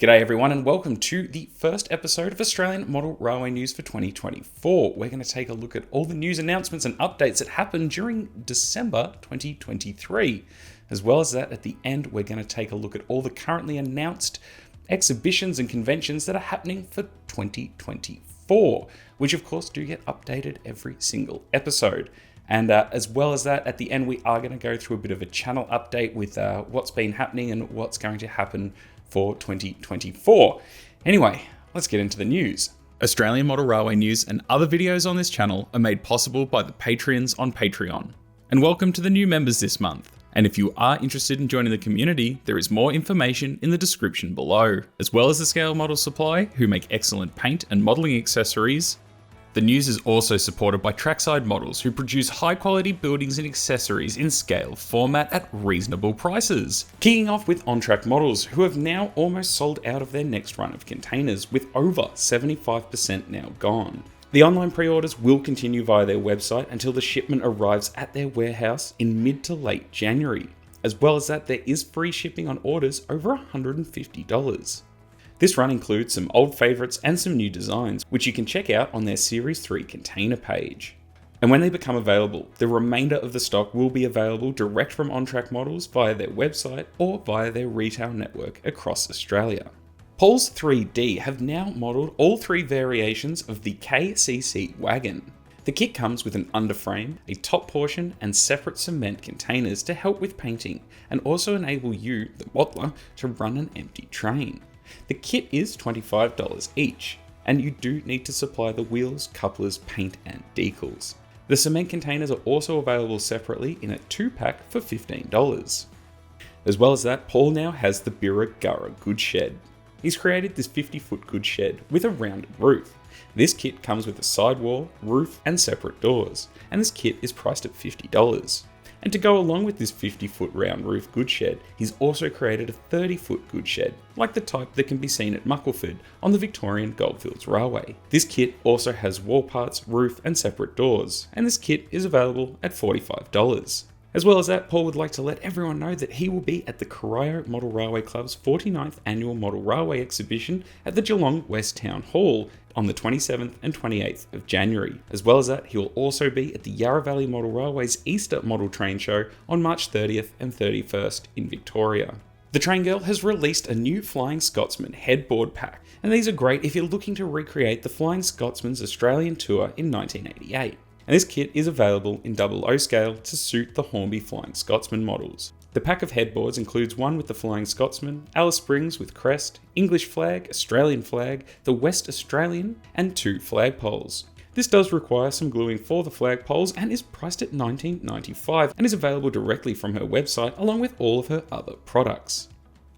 G'day everyone and welcome to the first episode of Australian Model Railway News for 2024. We're going to take a look at all the news announcements and updates that happened during December 2023. As well as that, at the end, we're going to take a look at all the currently announced exhibitions and conventions that are happening for 2024, which of course do get updated every single episode. And as well as that, at the end, we are going to go through a bit of a channel update with what's been happening and what's going to happen for 2024. Anyway, let's get into the news. Australian Model Railway news and other videos on this channel are made possible by the Patreons on Patreon. And welcome to the new members this month. And if you are interested in joining the community, there is more information in the description below. As well as the Scale Model Supply, who make excellent paint and modelling accessories. The news is also supported by Trackside Models, who produce high-quality buildings and accessories in scale format at reasonable prices. Kicking off with On-Track Models, who have now almost sold out of their next run of containers, with over 75% now gone. The online pre-orders will continue via their website until the shipment arrives at their warehouse in mid to late January. As well as that, there is free shipping on orders over $150. This run includes some old favourites and some new designs, which you can check out on their Series 3 container page. And when they become available, the remainder of the stock will be available direct from On-Track Models via their website or via their retail network across Australia. Paul's 3D have now modelled all three variations of the KCC wagon. The kit comes with an underframe, a top portion, and separate cement containers to help with painting, and also enable you, the modeller, to run an empty train. The kit is $25 each, and you do need to supply the wheels, couplers, paint, and decals. The cement containers are also available separately in a 2-pack for $15. As well as that, Paul now has the EURKRA goods shed. He's created this 50-foot goods shed with a rounded roof. This kit comes with a sidewall, roof, and separate doors, and this kit is priced at $50. And to go along with this 50-foot round roof goods shed, he's also created a 30-foot goods shed, like the type that can be seen at Muckleford on the Victorian Goldfields Railway. This kit also has wall parts, roof, and separate doors, and this kit is available at $45. As well as that, Paul would like to let everyone know that he will be at the Corio Model Railway Club's 49th Annual Model Railway Exhibition at the Geelong West Town Hall on the 27th and 28th of January. As well as that, he will also be at the Yarra Valley Model Railway's Easter Model Train Show on March 30th and 31st in Victoria. The Train Girl has released a new Flying Scotsman headboard pack, and these are great if you're looking to recreate the Flying Scotsman's Australian tour in 1988. And this kit is available in 00 scale to suit the Hornby Flying Scotsman models. The pack of headboards includes one with the Flying Scotsman, Alice Springs with crest, English flag, Australian flag, the West Australian, and 2 flagpoles. This does require some gluing for the flagpoles and is priced at $19.95 and is available directly from her website along with all of her other products.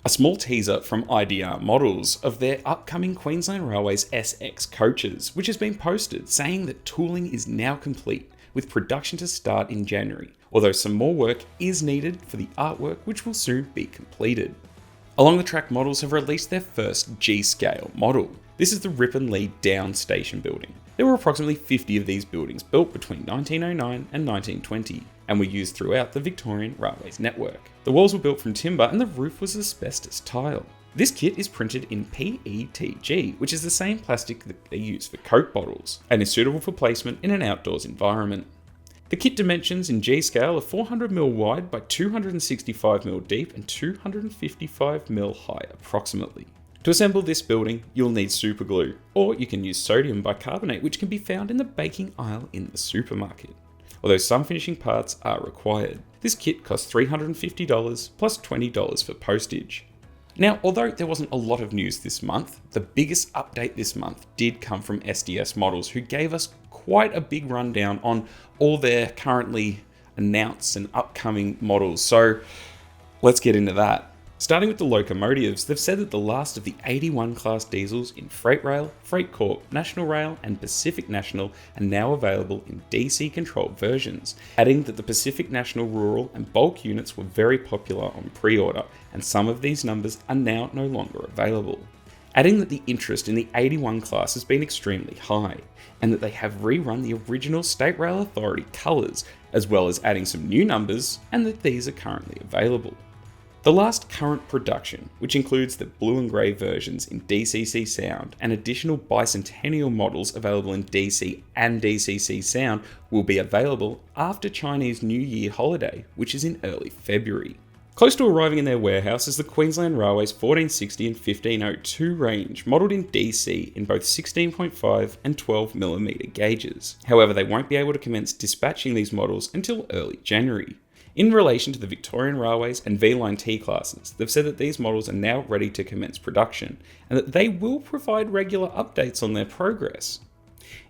A small teaser from IDR Models of their upcoming Queensland Railways SX coaches, which has been posted saying that tooling is now complete, with production to start in January, although some more work is needed for the artwork which will soon be completed. Along the Track Models have released their first G-scale model. This is the Ripon Lee Down Station building. There were approximately 50 of these buildings built between 1909 and 1920 and were used throughout the Victorian Railways network. The walls were built from timber and the roof was asbestos tile. This kit is printed in PETG, which is the same plastic that they use for Coke bottles, and is suitable for placement in an outdoors environment. The kit dimensions in G-scale are 400mm wide by 265mm deep and 255mm high approximately. To assemble this building, you'll need super glue, or you can use sodium bicarbonate, which can be found in the baking aisle in the supermarket. Although some finishing parts are required. This kit costs $350 plus $20 for postage. Now, although there wasn't a lot of news this month, the biggest update this month did come from SDS Models, who gave us quite a big rundown on all their currently announced and upcoming models. So let's get into that. Starting with the locomotives, they've said that the last of the 81 class diesels in Freight Rail, Freight Corp, National Rail and Pacific National are now available in DC controlled versions, adding that the Pacific National rural and bulk units were very popular on pre-order and some of these numbers are now no longer available. Adding that the interest in the 81 class has been extremely high and that they have rerun the original State Rail Authority colours as well as adding some new numbers and that these are currently available. The last current production, which includes the blue and grey versions in DCC Sound and additional bicentennial models available in DC and DCC Sound, will be available after Chinese New Year holiday, which is in early February. Close to arriving in their warehouse is the Queensland Railway's 1460 and 1502 range, modelled in DC in both 16.5 and 12mm gauges. However, they won't be able to commence dispatching these models until early January. In relation to the Victorian Railways and V-Line T classes, they've said that these models are now ready to commence production, and that they will provide regular updates on their progress.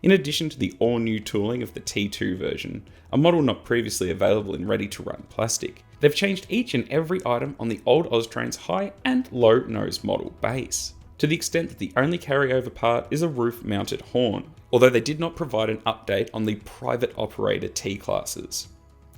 In addition to the all-new tooling of the T2 version, a model not previously available in ready-to-run plastic, they've changed each and every item on the old Austrain's high and low nose model base, to the extent that the only carryover part is a roof-mounted horn, although they did not provide an update on the private operator T classes.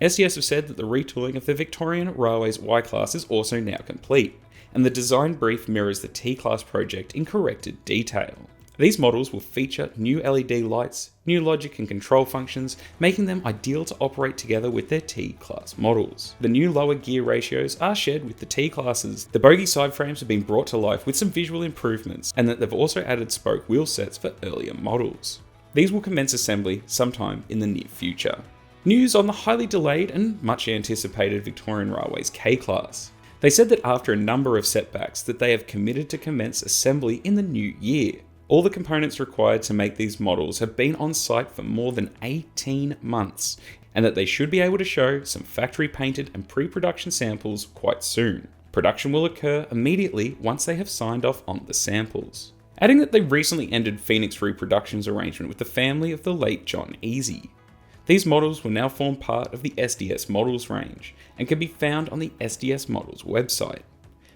SDS have said that the retooling of the Victorian Railways Y-Class is also now complete, and the design brief mirrors the T-Class project in corrected detail. These models will feature new LED lights, new logic and control functions, making them ideal to operate together with their T-Class models. The new lower gear ratios are shared with the T-Classes. The bogie side frames have been brought to life with some visual improvements, and that they've also added spoke wheel sets for earlier models. These will commence assembly sometime in the near future. News on the highly delayed and much anticipated Victorian Railways K-Class. They said that after a number of setbacks that they have committed to commence assembly in the new year. All the components required to make these models have been on site for more than 18 months, and that they should be able to show some factory painted and pre-production samples quite soon. Production will occur immediately once they have signed off on the samples. Adding that they recently ended Phoenix Reproductions arrangement with the family of the late John Easy. These models will now form part of the SDS Models range and can be found on the SDS Models website.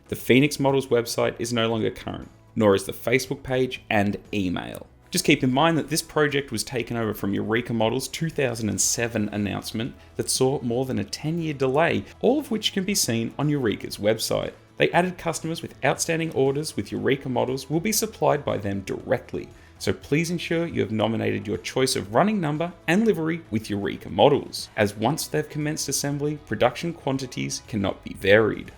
The Phoenix Models website is no longer current, nor is the Facebook page and email. Just keep in mind that this project was taken over from EURKRA Models' 2007 announcement that saw more than a 10-year delay, all of which can be seen on EURKRA's website. They added customers with outstanding orders with EURKRA Models will be supplied by them directly, so please ensure you have nominated your choice of running number and livery with EURKRA Models, as once they've commenced assembly, production quantities cannot be varied.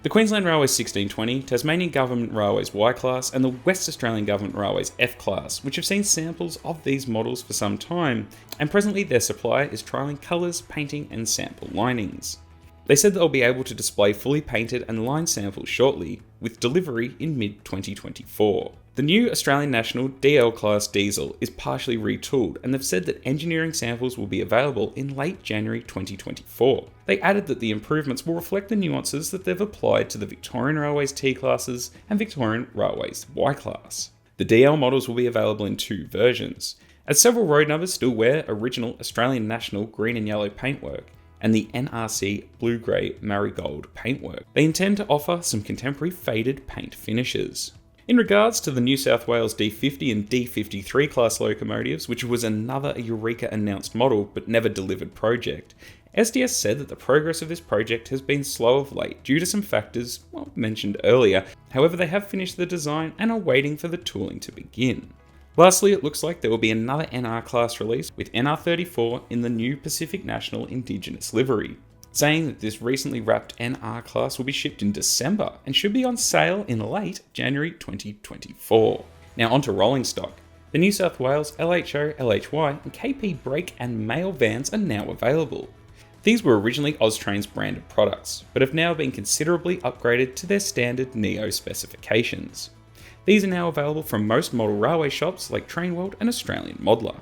The Queensland Railways 1620, Tasmanian Government Railways Y-Class and the West Australian Government Railways F-Class, which have seen samples of these models for some time, and presently their supplier is trialling colours, painting and sample linings. They said they'll be able to display fully painted and lined samples shortly, with delivery in mid-2024. The new Australian National DL Class diesel is partially retooled, and they've said that engineering samples will be available in late January 2024. They added that the improvements will reflect the nuances that they've applied to the Victorian Railways T classes and Victorian Railways Y class. The DL models will be available in two versions, as several road numbers still wear original Australian National green and yellow paintwork, and the NRC blue-grey marigold paintwork. They intend to offer some contemporary faded paint finishes. In regards to the New South Wales D50 and D53 class locomotives, which was another EURKRA announced model but never delivered project, SDS said that the progress of this project has been slow of late due to some factors mentioned earlier. However, they have finished the design and are waiting for the tooling to begin. Lastly, it looks like there will be another NR class release with NR34 in the new Pacific National Indigenous livery, saying that this recently wrapped NR class will be shipped in December and should be on sale in late January 2024. Now onto rolling stock. The New South Wales LHO, LHY and KP brake and mail vans are now available. These were originally Austrain's branded products, but have now been considerably upgraded to their standard Neo specifications. These are now available from most model railway shops like Trainworld and Australian Modeler.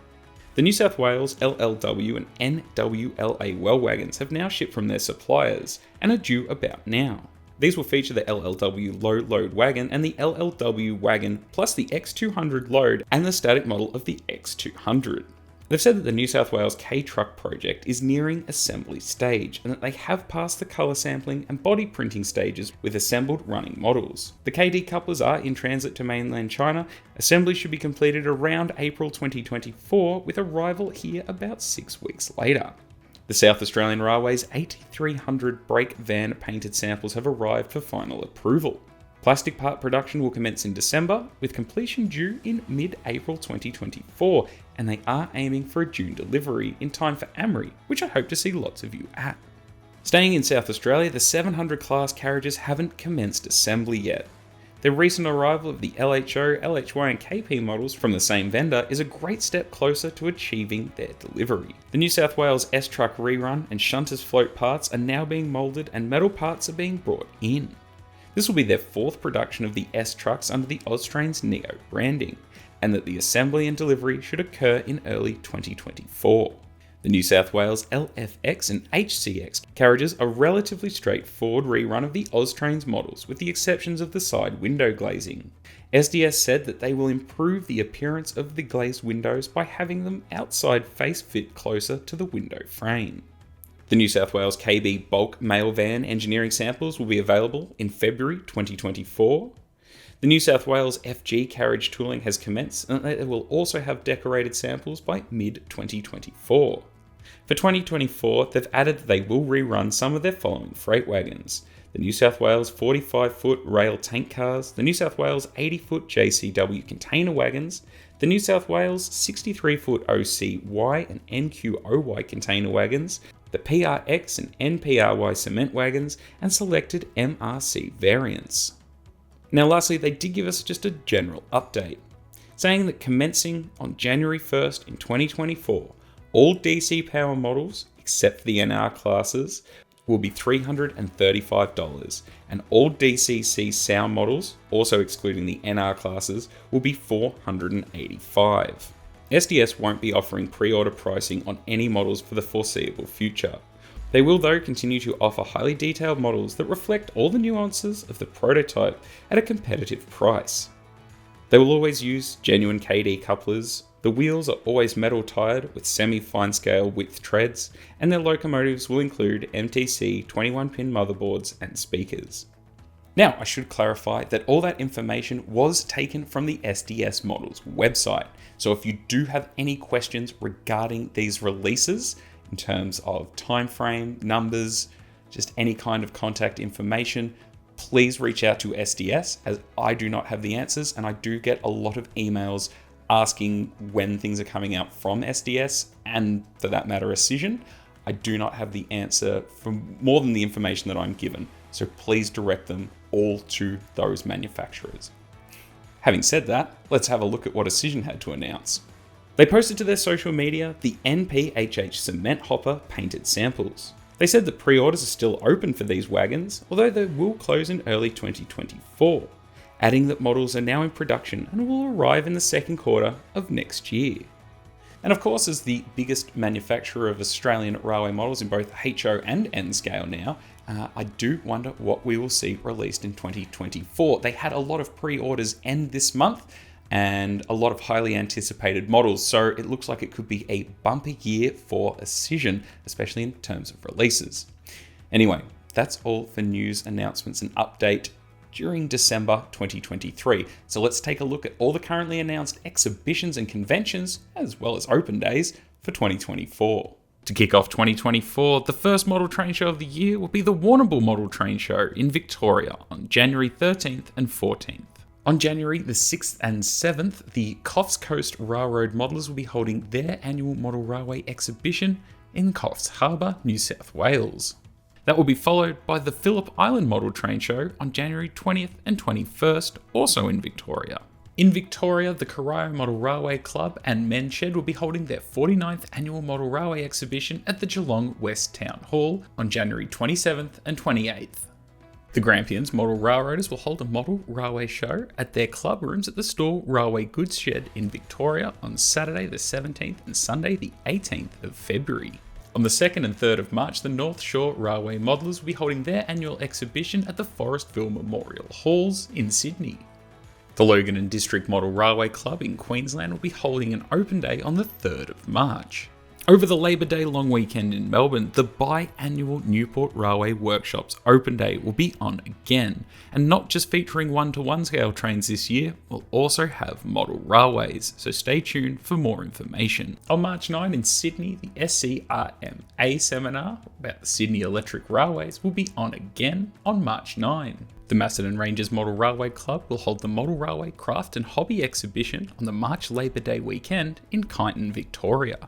The New South Wales LLW and NWLA well wagons have now shipped from their suppliers and are due about now. These will feature the LLW low load wagon and the LLW wagon plus the X200 load and the static model of the X200. They've said that the New South Wales K-Truck project is nearing assembly stage and that they have passed the colour sampling and body printing stages with assembled running models. The KD couplers are in transit to mainland China. Assembly should be completed around April 2024 with arrival here about 6 weeks later. The South Australian Railways 8300 brake van painted samples have arrived for final approval. Plastic part production will commence in December, with completion due in mid-April 2024, and they are aiming for a June delivery in time for Amri, which I hope to see lots of you at. Staying in South Australia, the 700 class carriages haven't commenced assembly yet. The recent arrival of the LHO, LHY and KP models from the same vendor is a great step closer to achieving their delivery. The New South Wales S-Truck rerun and Shunters float parts are now being moulded and metal parts are being brought in. This will be their fourth production of the S-Trucks under the Austrains Neo branding, and that the assembly and delivery should occur in early 2024. The New South Wales LFX and HCX carriages are relatively straightforward rerun of the Austrains models, with the exceptions of the side window glazing. SDS said that they will improve the appearance of the glazed windows by having them outside face fit closer to the window frame. The New South Wales KB bulk mail van engineering samples will be available in February 2024. The New South Wales FG carriage tooling has commenced, and they will also have decorated samples by mid-2024. For 2024, they've added that they will rerun some of their following freight wagons: the New South Wales 45-foot rail tank cars, the New South Wales 80-foot JCW container wagons, the New South Wales 63-foot OCY and NQOY container wagons, the PRX and NPRY cement wagons, and selected MRC variants. Now lastly, they did give us just a general update, saying that commencing on January 1st in 2024, all DC power models, except for the NR classes, will be $335, and all DCC sound models, also excluding the NR classes, will be $485. SDS won't be offering pre-order pricing on any models for the foreseeable future. They will though continue to offer highly detailed models that reflect all the nuances of the prototype at a competitive price. They will always use genuine KD couplers, the wheels are always metal tired with semi-fine scale width treads, and their locomotives will include MTC 21-pin motherboards and speakers. Now, I should clarify that all that information was taken from the SDS Models website, so if you do have any questions regarding these releases, in terms of time frame, numbers, just any kind of contact information, please reach out to SDS, as I do not have the answers, and I do get a lot of emails asking when things are coming out from SDS, and for that matter, Auscision. I do not have the answer for more than the information that I'm given, so please direct them all to those manufacturers. Having said that, let's have a look at what Auscision had to announce. They posted to their social media the NPHH cement hopper painted samples. They said that pre-orders are still open for these wagons, although they will close in early 2024, adding that models are now in production and will arrive in the second quarter of next year. And of course, as the biggest manufacturer of Australian railway models in both HO and N scale now, I do wonder what we will see released in 2024. They had a lot of pre-orders end this month, and a lot of highly anticipated models, so it looks like it could be a bumper year for Auscision, especially in terms of releases. Anyway, that's all for news, announcements and update during December 2023. So let's take a look at all the currently announced exhibitions and conventions, as well as open days for 2024. To kick off 2024, the first model train show of the year will be the Warrnambool Model Train Show in Victoria on January 13th and 14th. On January the 6th and 7th, the Coffs Coast Railroad Modelers will be holding their annual model railway exhibition in Coffs Harbour, New South Wales. That will be followed by the Phillip Island Model Train Show on January 20th and 21st, also in Victoria. In Victoria, the Corio Model Railway Club and Men's Shed will be holding their 49th annual model railway exhibition at the Geelong West Town Hall on January 27th and 28th. The Grampians Model Railroaders will hold a model railway show at their club rooms at the Store Railway Goods Shed in Victoria on Saturday the 17th and Sunday the 18th of February. On the 2nd and 3rd of March, the North Shore Railway Modelers will be holding their annual exhibition at the Forestville Memorial Halls in Sydney. The Logan and District Model Railway Club in Queensland will be holding an open day on the 3rd of March. Over the Labour Day long weekend in Melbourne, the biannual Newport Railway Workshops Open Day will be on again, and not just featuring 1-to-1 scale trains this year, we'll also have model railways, so stay tuned for more information. On March 9 in Sydney, the SCRMA seminar about the Sydney Electric Railways will be on again on March 9. The Macedon Rangers Model Railway Club will hold the Model Railway Craft and Hobby exhibition on the March Labour Day weekend in Kyneton, Victoria.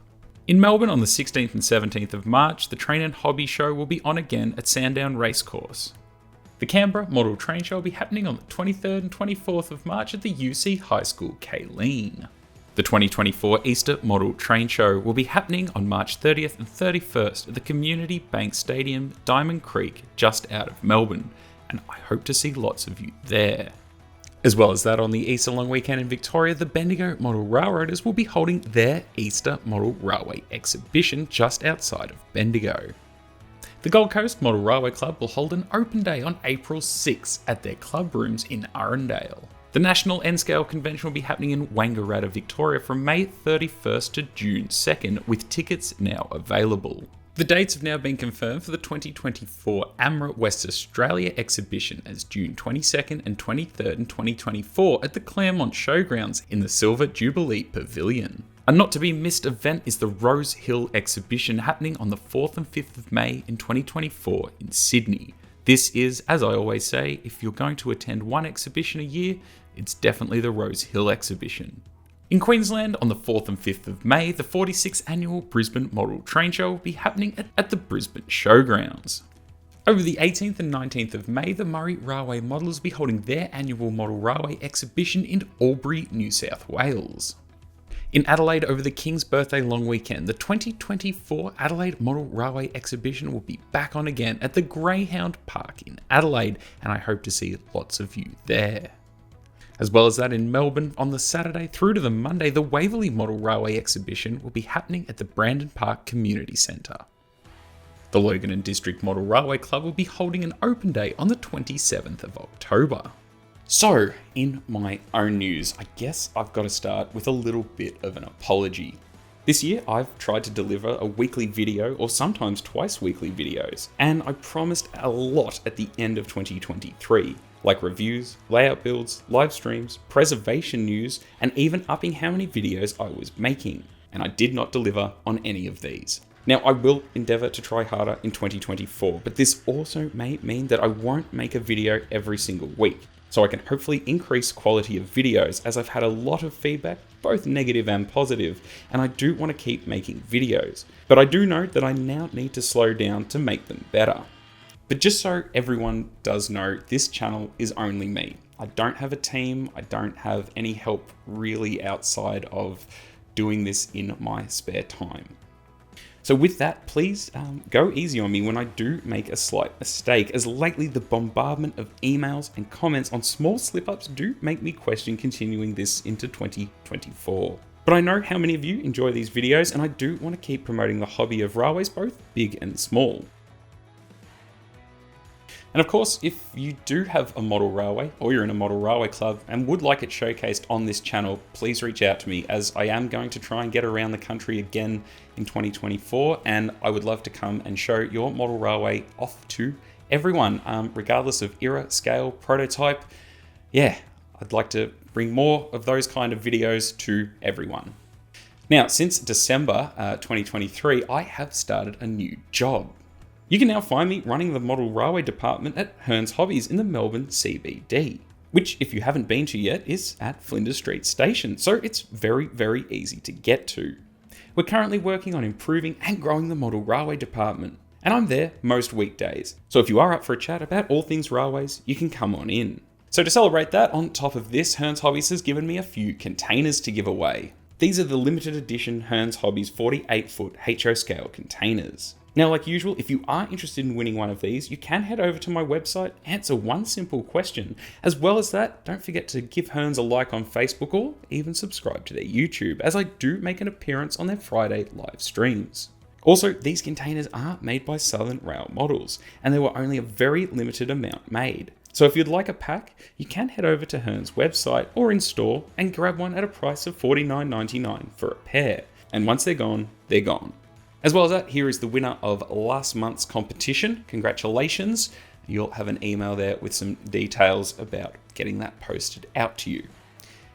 In Melbourne on the 16th and 17th of March, the Train and Hobby Show will be on again at Sandown Racecourse. The Canberra Model Train Show will be happening on the 23rd and 24th of March at the UC High School, Kayleen. The 2024 Easter Model Train Show will be happening on March 30th and 31st at the Community Bank Stadium, Diamond Creek, just out of Melbourne, and I hope to see lots of you there. As well as that, on the Easter long weekend in Victoria, the Bendigo Model Railroaders will be holding their Easter Model Railway exhibition just outside of Bendigo. The Gold Coast Model Railway Club will hold an open day on April 6 at their club rooms in Arundel. The National N-Scale Convention will be happening in Wangaratta, Victoria from May 31st to June 2nd, with tickets now available. The dates have now been confirmed for the 2024 AMRA West Australia exhibition as June 22nd and 23rd in 2024 at the Claremont Showgrounds in the Silver Jubilee Pavilion. A not to be missed event is the Rose Hill exhibition happening on the 4th and 5th of May in 2024 in Sydney. This is, as I always say, if you're going to attend one exhibition a year, it's definitely the Rose Hill exhibition. In Queensland, on the 4th and 5th of May, the 46th Annual Brisbane Model Train Show will be happening at the Brisbane Showgrounds. Over the 18th and 19th of May, the Murray Railway Models will be holding their annual Model Railway exhibition in Albury, New South Wales. In Adelaide, over the King's Birthday long weekend, the 2024 Adelaide Model Railway exhibition will be back on again at the Greyhound Park in Adelaide, and I hope to see lots of you there. As well as that, in Melbourne, on the Saturday through to the Monday, the Waverley Model Railway exhibition will be happening at the Brandon Park Community Centre. The Logan and District Model Railway Club will be holding an open day on the 27th of October. So, in my own news, I guess I've got to start with a little bit of an apology. This year, I've tried to deliver a weekly video, or sometimes twice weekly videos, and I promised a lot at the end of 2023. Like reviews, layout builds, live streams, preservation news, and even upping how many videos I was making. And I did not deliver on any of these. Now, I will endeavour to try harder in 2024, but this also may mean that I won't make a video every single week. So I can hopefully increase quality of videos, as I've had a lot of feedback, both negative and positive, and I do want to keep making videos. But I do know that I now need to slow down to make them better. But just so everyone does know, this channel is only me. I don't have a team, I don't have any help really outside of doing this in my spare time. So with that, please go easy on me when I do make a slight mistake, as lately the bombardment of emails and comments on small slip-ups do make me question continuing this into 2024. But I know how many of you enjoy these videos, and I do want to keep promoting the hobby of railways, both big and small. And of course, if you do have a model railway, or you're in a model railway club and would like it showcased on this channel, please reach out to me, as I am going to try and get around the country again in 2024, and I would love to come and show your model railway off to everyone, regardless of era, scale, prototype. Yeah, I'd like to bring more of those kind of videos to everyone. Now, since December 2023, I have started a new job. You can now find me running the model railway department at Hearns Hobbies in the Melbourne CBD, which, if you haven't been to yet, is at Flinders Street Station, so it's very, very easy to get to. We're currently working on improving and growing the model railway department, and I'm there most weekdays. So if you are up for a chat about all things railways, you can come on in. So to celebrate that, on top of this, Hearns Hobbies has given me a few containers to give away. These are the limited edition Hearns Hobbies 48-foot HO scale containers. Now, like usual, if you are interested in winning one of these, you can head over to my website, answer one simple question. As well as that, don't forget to give Hearns a like on Facebook, or even subscribe to their YouTube, as I do make an appearance on their Friday live streams. Also, these containers are made by Southern Rail Models, and there were only a very limited amount made. So if you'd like a pack, you can head over to Hearns' website or in store and grab one at a price of $49.99 for a pair. And once they're gone, they're gone. As well as that, here is the winner of last month's competition. Congratulations. You'll have an email there with some details about getting that posted out to you.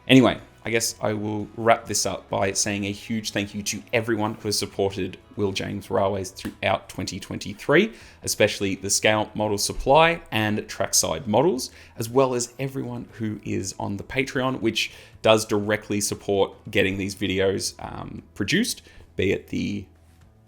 Anyway, I guess I will wrap this up by saying a huge thank you to everyone who has supported Will James Railways throughout 2023, especially the Scale Model Supply and Trackside Models, as well as everyone who is on the Patreon, which does directly support getting these videos produced. be it the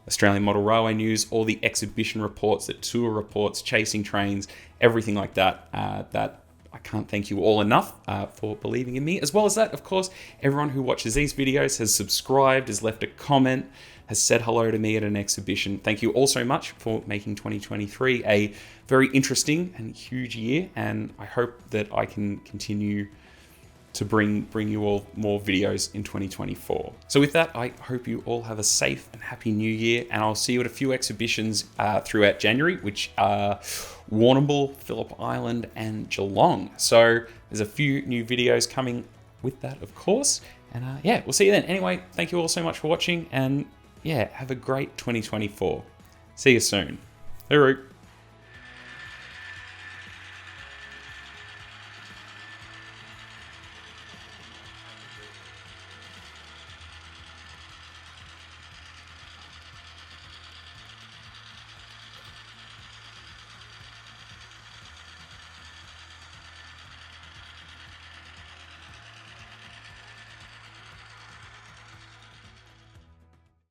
Australian Model Railway News, all the exhibition reports, the tour reports, chasing trains, everything like that, that I can't thank you all enough for believing in me. As well as that, of course, everyone who watches these videos has subscribed, has left a comment, has said hello to me at an exhibition. Thank you all so much for making 2023 a very interesting and huge year, and I hope that I can continue to bring you all more videos in 2024. So with that, I hope you all have a safe and happy new year, and I'll see you at a few exhibitions throughout January, which are Warrnambool, Phillip Island, and Geelong. So there's a few new videos coming with that, of course. And yeah, we'll see you then. Anyway, thank you all so much for watching, and yeah, have a great 2024. See you soon. Hooroo.